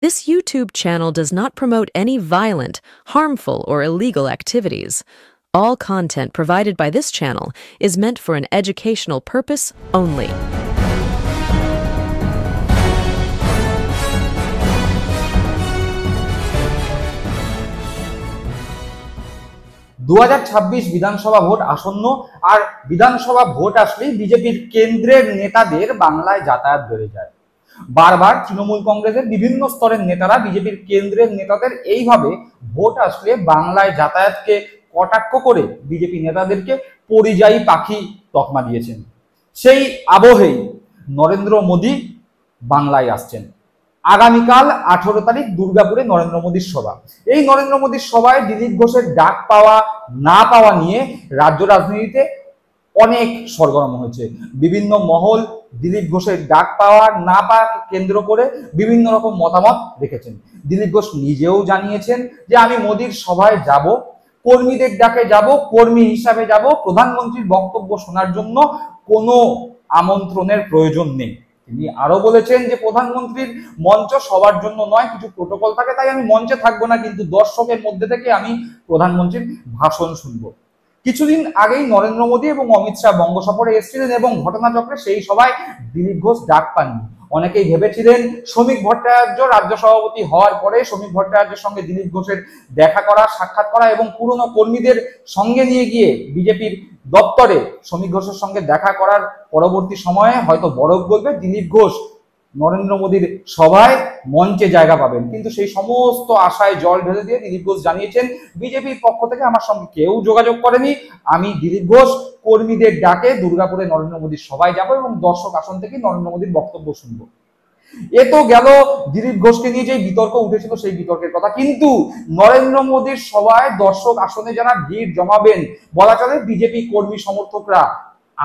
This YouTube channel does not promote any violent, harmful, or illegal activities. All content provided by this channel is meant for an educational purpose only. দু 2026 বিধানসভা vote আসন্ন, আর বিধানসভা vote আসলেই বিজেপির কেন্দ্রের নেতাদের বাংলায় যাতায়াত বেড়ে যায়। বারবার তৃণমূল কংগ্রেসের বিভিন্ন স্তরের নেতারা বিজেপির কেন্দ্রের নেতাদের এইভাবে ভোট আসলে বাংলায় যাতায়াতকে কটাক্ষ করে বিজেপি নেতাদেরকে পরিযায়ী পাখি তকমা দিয়েছেন। সেই আবহেই নরেন্দ্র মোদী বাংলায় আসছেন। আগামীকাল 18 তারিখ দুর্গাপুরে নরেন্দ্র মোদীর সভা। এই নরেন্দ্র মোদীর সভায় দিলীপ ঘোষের ডাক পাওয়া না পাওয়া নিয়ে রাজ্য রাজনীতিতে অনেক সরগরম হয়েছে। বিভিন্ন মহল দিলীপ ঘোষের ডাক পাওয়া না পাওয়াকে কেন্দ্র করে বিভিন্ন রকম মতামত রেখেছেন। দিলীপ ঘোষ নিজেও জানিয়েছেন যে আমি মোদীর সভায় যাব, কর্মীদের ডাকে যাব, কর্মী হিসাবে যাব, প্রধানমন্ত্রীর বক্তব্য শোনার জন্য কোনো আমন্ত্রণের প্রয়োজন নেই। তিনি আরো বলেছেন যে প্রধানমন্ত্রীর মঞ্চ সবার জন্য নয়, কিছু প্রোটোকল থাকে, তাই আমি মঞ্চে থাকবো না, কিন্তু দর্শকের মধ্যে থেকে আমি প্রধানমন্ত্রীর ভাষণ শুনবো। কিছুদিন আগেই নরেন্দ্র মোদী এবং অমিত শাহ বঙ্গ সফরে এসেছিলেন এবং ঘটনাচক্রে সেই সভায় দিলীপ ঘোষ ডাক পাননি। অনেকেই ভেবেছিলেন শ্রমিক ভট্টাচার্য রাজ্য সভাপতি হওয়ার পরে শ্রমিক ভট্টাচার্যের সঙ্গে দিলীপ ঘোষের দেখা করা, সাক্ষাৎ করা এবং পুরনো কর্মীদের সঙ্গে নিয়ে গিয়ে বিজেপির দপ্তরে শ্রমিক ঘোষের সঙ্গে দেখা করার পরবর্তী সময়ে হয়তো বরফ গলবে, দিলীপ ঘোষ নরেন্দ্র মোদীর সভায় মঞ্চে জায়গা পাবেন। কিন্তু সেই সমস্ত আশায় জল ঢেলে দিয়ে দিলীপ ঘোষ জানিয়েছেন বিজেপির পক্ষ থেকে আমার সঙ্গে কেউ যোগাযোগ করেনি, আমি দিলীপ ঘোষ কর্মীদের ডাকে দুর্গাপুরে নরেন্দ্র মোদীর সভায় যাব এবং দর্শক আসন থেকে নরেন্দ্র মোদীর বক্তব্য শুনবো। এ তো গেল দিলীপ ঘোষকে নিয়ে যে বিতর্ক উঠেছিল সেই বিতর্কের কথা, কিন্তু নরেন্দ্র মোদীর সভায় দর্শক আসনে যারা ভিড় জমাবেন, বলা চলে বিজেপি কর্মী সমর্থকরা,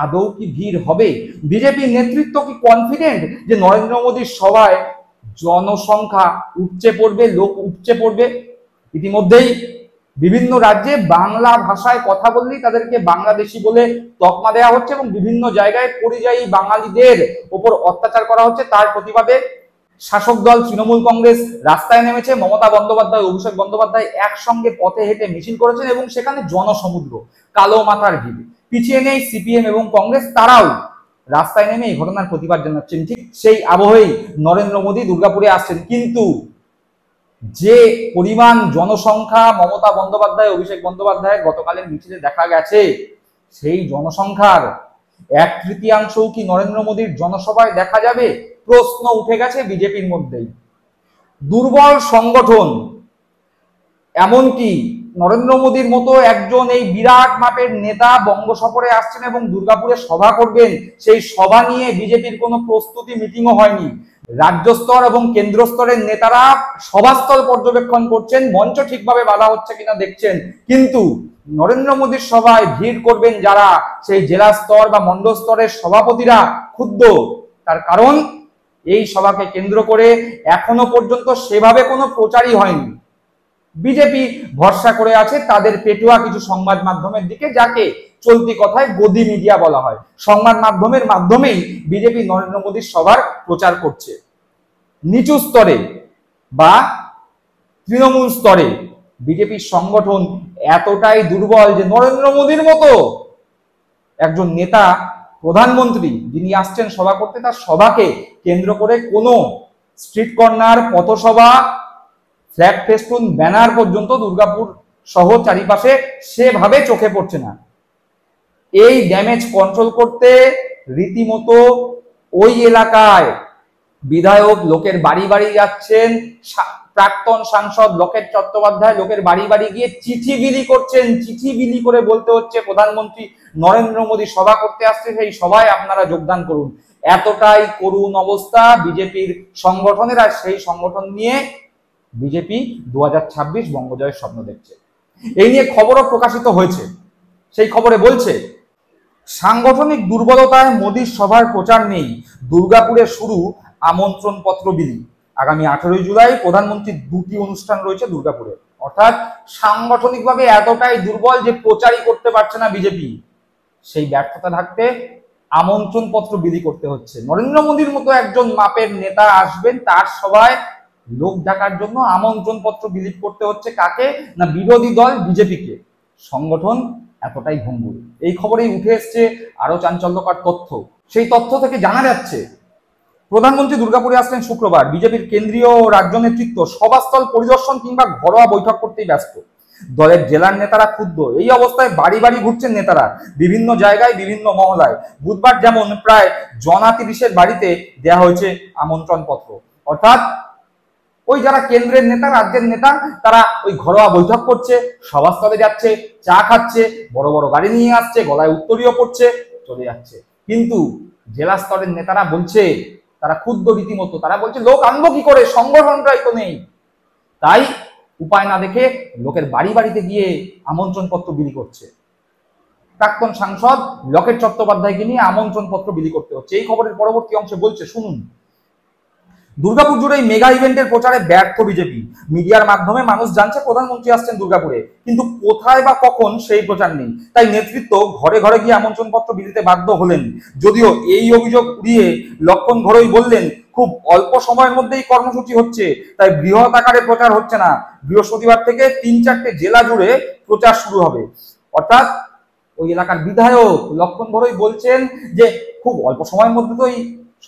আদৌ কি ভিড় হবে? বিজেপি নেতৃত্ব কি কনফিডেন্ট যে নরেন্দ্র মোদীর সভায় জনসংখ্যা উপচে পড়বে, লোক উপচে পড়বে? ইতিমধ্যেই বিভিন্ন রাজ্যে বাংলা ভাষায় কথা বললেই তাদেরকে বাংলাদেশি বলে তকমা দেওয়া হচ্ছে এবং বিভিন্ন জায়গায় পরিযায়ী বাঙালিদের ওপর অত্যাচার করা হচ্ছে। তার প্রতিবাদে শাসক দল তৃণমূল কংগ্রেস রাস্তায় নেমেছে। মমতা বন্দ্যোপাধ্যায়, অভিষেক বন্দ্যোপাধ্যায় একসঙ্গে পথে হেঁটে মিছিল করেছেন এবং সেখানে জনসমুদ্র, কালো মাথার ভিড়। পিছিয়ে নেই সিপিএম এবং কংগ্রেস, তারাও রাস্তায় নেমে এই ঘটনার প্রতিবাদ জানাচ্ছেন। ঠিক সেই আবহেই নরেন্দ্র মোদী দুর্গাপুরে আসছেন, কিন্তু যে পরিমাণ জনসংখ্যা মমতা বন্দ্যোপাধ্যায়, অভিষেক বন্দ্যোপাধ্যায় গতকালের মিছিলে দেখা গেছে, সেই জনসংখ্যার 1/3 কি নরেন্দ্র মোদীর জনসভায় দেখা যাবে? প্রশ্ন উঠে গেছে বিজেপির মধ্যেই। দুর্বল সংগঠন, এমনকি নরেন্দ্র মোদীর মতো একজন এই বিরাট মাপের নেতা বঙ্গ সফরে আসছেন এবং দুর্গাপুরে সভা করবেন, সেই সভা নিয়ে বিজেপির কোনো প্রস্তুতি মিটিংও হয়নি। রাজ্য স্তর এবং কেন্দ্র স্তরের নেতারা সভাস্থল পর্যবেক্ষণ করছেন, মঞ্চ ঠিকভাবে বাঁধা হচ্ছে কিনা দেখছেন, কিন্তু নরেন্দ্র মোদীর সভায় ভিড় করবেন যারা, সেই জেলা স্তর বা মন্ডল স্তরের সভাপতিরা ক্ষুব্ধ। তার কারণ এই সভাকে কেন্দ্র করে এখনো পর্যন্ত সেভাবে কোনো প্রচারই হয়নি। বিজেপি ভরসা করে আছে তাদের পেটুয়া কিছু সংবাদ মাধ্যমের দিকে, যাকে চলতি কথায় গদি মিডিয়া বলা হয়। সংবাদ মাধ্যমের মাধ্যমেই বিজেপি নরেন্দ্র মোদীর সভার প্রচার করছে। নিচু স্তরে বা তৃণমূল স্তরে বিজেপির সংগঠন এতটাই দুর্বল যে নরেন্দ্র মোদীর মতো একজন নেতা, প্রধানমন্ত্রী যিনি আসছেন সভা করতে, তার সভাকে কেন্দ্র করে কোনো স্ট্রিট কর্নার, পথসভা, ফ্ল্যাগ ফেস্টুন, ব্যানার পর্যন্ত দুর্গাপুর সহ চারিপাশে সেভাবে চোখে পড়ছে না। এই ড্যামেজ কন্ট্রোল করতে রীতিমতো ওই এলাকায় বিধায়ক লোকের বাড়ি বাড়ি যাচ্ছেন, প্রাক্তন সাংসদ লোকেট চট্টোপাধ্যায় লোকের বাড়ি বাড়ি গিয়ে চিঠি বিলি করছেন। চিঠি বিলি করে বলতে হচ্ছে প্রধানমন্ত্রী নরেন্দ্র মোদী সভা করতে আসছে, সেই সভায় আপনারা যোগদান করুন। এতটাই করুণ অবস্থা বিজেপির সংগঠনের, আর সেই সংগঠন নিয়ে বিজেপি 2026 বঙ্গজয়ের স্বপ্ন দেখছে। এই নিয়ে খবরও প্রকাশিত হয়েছে। সেই খবরে বলছে, সাংগঠনিক দুর্বলতায় মোদীর সভার প্রচার নেই, দুর্গাপুরে শুরু আমন্ত্রণ পত্র বিলি। আগামী 18 জুলাই প্রধানমন্ত্রীর 2টি অনুষ্ঠান রয়েছে দুর্গাপুরে। অর্থাৎ সাংগঠনিকভাবে এতটাই দুর্বল যে প্রচারই করতে পারছে না বিজেপি। সেই ব্যর্থতা ঢাকতে আমন্ত্রণ পত্র বিলি করতে হচ্ছে। নরেন্দ্র মোদীর মতো একজন মাপের নেতা আসবেন, তার সভায় লোক ডাকার জন্য আমন্ত্রণ পত্র বিলি করতে হচ্ছে কাকে? না বিরোধী দল বিজেপিকে। সংগঠন এতটাই ভঙ্গুর। এই খবরেই উঠে এসছে আরো চাঞ্চল্যকর তথ্য। সেই তথ্য থেকে জানা যাচ্ছে প্রধানমন্ত্রী দুর্গাপুরে আসলেন শুক্রবার। বিজেপির কেন্দ্রীয় ও রাজ্য নেতৃত্ব সভাস্থল পরিদর্শন কিংবা ঘরোয়া বৈঠক করতেই ব্যস্ত। দলের জেলার নেতারা ক্ষুব্ধ। এই অবস্থায় বাড়ি বাড়ি ঘুরছেন নেতারা, বিভিন্ন জায়গায়, বিভিন্ন মহলায়। বুধবার যেমন প্রায় জনা 30-এর বাড়িতে দেয়া হয়েছে আমন্ত্রণ পত্র। অর্থাৎ ওই যারা কেন্দ্রের নেতা, রাজ্যের নেতা, তারা ওই ঘরোয়া বৈঠক করছে, সভাস্থলে যাচ্ছে, চা খাচ্ছে, বড় বড় গাড়ি নিয়ে আসছে, গলায় উত্তরীয় পড়ছে, চলে যাচ্ছে। কিন্তু জেলা স্তরের নেতারা বলছে, তারা ক্ষুব্ধ রীতিমতো। তারা বলছে লোক আনবো কি করে, সংগঠনটাই তো নেই। তাই উপায় না দেখে লোকের বাড়ি বাড়িতে গিয়ে আমন্ত্রণ পত্র বিলি করছে। প্রাক্তন সাংসদ লকেট চট্টোপাধ্যায়কে নিয়ে আমন্ত্রণ পত্র বিলি করতে হচ্ছে। এই খবরের পরবর্তী অংশে বলছে, শুনুন। দুর্গাপুর জুড়ে এই মেগা ইভেন্টের প্রচারে ব্যর্থ বিজেপি। মিডিয়ার মাধ্যমে মানুষ জানছে প্রধানমন্ত্রী আসছেন দুর্গাপুরে, কিন্তু কোথায় বা কখন সেই প্রচার নেই। তাই নেতৃত্ব ঘরে ঘরে গিয়ে আমন্ত্রণ পত্র বিলিতে বাধ্য হলেন। যদিও এই অভিযোগ উড়িয়ে লক্ষণ ঘরোই বললেন, খুব অল্প সময়ের মধ্যেই কর্মসূচি হচ্ছে, তাই বৃহৎ আকারে প্রচার হচ্ছে না। বৃহস্পতিবার থেকে 3-4টে জেলা জুড়ে প্রচার শুরু হবে। অর্থাৎ ওই এলাকার বিধায়ক লক্ষণ ঘরোই বলছেন যে খুব অল্প সময়ের মধ্যে তো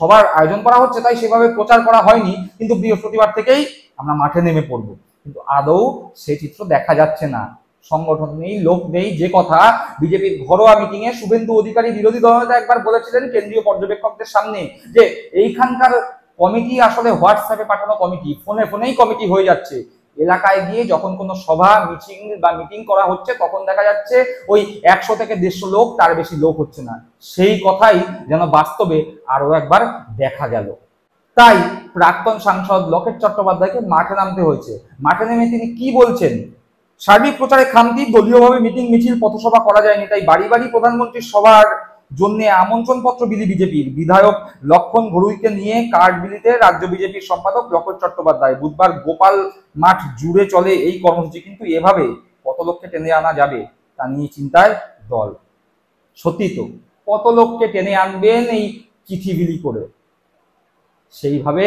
সবার আয়োজন করা হচ্ছে, তাই সেভাবে প্রচার করা হয়নি, কিন্তু বৃহস্পতিবার থেকেই আমরা মাঠে নেমে পড়বো। কিন্তু আদৌ সেই চিত্র দেখা যাচ্ছে না। সংগঠন নেই, লোক নেই। যে কথা বিজেপির ঘরোয়া মিটিং এ শুভেন্দু অধিকারী বিরোধী দলনেতা একবার বলেছিলেন কেন্দ্রীয় পর্যবেক্ষকদের সামনে, যে এইখানকার কমিটি আসলে হোয়াটসঅ্যাপে পাঠানো কমিটি, ফোনে ফোনেই কমিটি হয়ে যাচ্ছে। এলাকায় গিয়ে যখন কোনো সভা মিটিং করা হচ্ছে, তখন দেখা যাচ্ছে ওই 100 থেকে 150 লোক, তার বেশি লোক হচ্ছে না। সেই কথাই যেন বাস্তবে আরো একবার দেখা গেল। তাই প্রাক্তন সাংসদ লকেট চট্টোপাধ্যায়কে মাঠে নামতে হয়েছে। মাঠে নেমে তিনি কি বলছেন? সার্বিক প্রচারে খামতি, দলীয়ভাবে মিটিং মিছিল পথসভা করা যায়নি, তাই বাড়ি বাড়ি প্রধানমন্ত্রীর সভার জন্য আমন্ত্রণ পত্র বিলি বিজেপির। বিধায়ক লক্ষণ ঘরুইকে নিয়ে কার্ড বিলিতে রাজ্য বিজেপির সম্পাদক লকেট চট্টোপাধ্যায়। বুধবার গোপাল মাঠ জুড়ে চলে এই কর্মসূচি। কিন্তু এভাবে কত লোককে টেনে আনা যাবে তা নিয়ে চিন্তায় দল। সত্যি তো, কত লোককে টেনে আনবেন এই চিঠি বিলি করে? সেইভাবে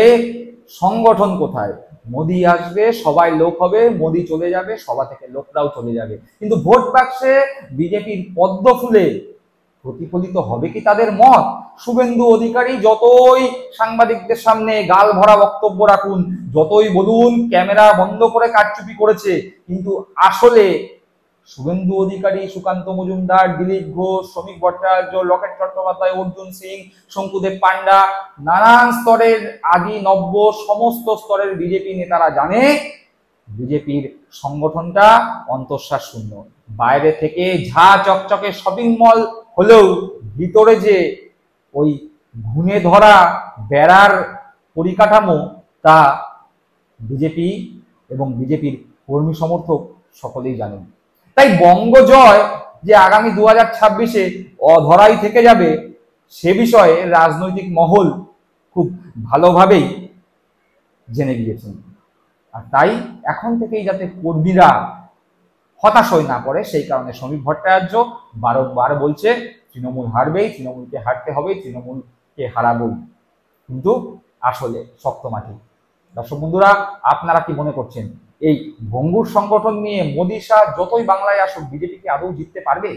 সংগঠন কোথায়? মোদি আসবে, সবাই লোক হবে, মোদি চলে যাবে, সভা থেকে লোকরাও চলে যাবে, কিন্তু ভোট বাক্সে বিজেপির পদ্ম ফুলে প্রতিফলিত হবে কি তাদের মত? শুভেন্দু অধিকারী যতই সাংবাদিকদের সামনে গাল ভরা বক্তব্য রাখুন, যতই বলুন ক্যামেরা বন্ধ করে কারচুপি করেছে, কিন্তু আসলে শুভেন্দু অধিকারী, সুকান্ত মজুমদার, দিলীপ ঘোষ, শ্রমিক ভট্টাচার্য, লকেট চট্টোপাধ্যায়, অর্জুন সিং, শঙ্কুদেব পান্ডা, নানান স্তরের আদি নব্য সমস্ত স্তরের বিজেপি নেতারা জানে বিজেপির সংগঠনটা অন্তঃশ্বাস শূন্য। বাইরে থেকে ঝা চকচকে শপিং মল হলেও ভিতরে যে ওই ঘুণে ধরা বেড়ার পরিকাঠামো, তা বিজেপি এবং বিজেপির কর্মী সমর্থক সকলেই জানেন। তাই বঙ্গজয় যে আগামী 2026-এ অধরাই থেকে যাবে, সে বিষয়ে রাজনৈতিক মহল খুব ভালোভাবেই জেনে গিয়েছেন। আর তাই এখন থেকেই যাতে কর্মীরা হতাশ হয়ে না পড়ে, সেই কারণে শ্রমিক ভট্টাচার্য বারবার বলছে তৃণমূল হারবেই, তৃণমূলকে হারতে হবে, তৃণমূলকে হারাবই। কিন্তু আসলে শক্ত মাটি। দর্শক বন্ধুরা, আপনারা কি মনে করছেন এই ভঙ্গুর সংগঠন নিয়ে মোদি শাহ যতই বাংলায় আসুক, বিজেপি কি আদৌ জিততে পারবে?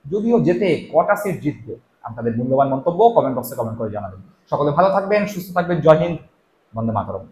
যদিও যেতে কটা সিট জিতবে? আপনাদের মূল্যবান মন্তব্য কমেন্ট বক্সে কমেন্ট করে জানাবেন। সকলে ভালো থাকবেন, সুস্থ থাকবেন। জয় হিন্দ, বন্দে মাতরম।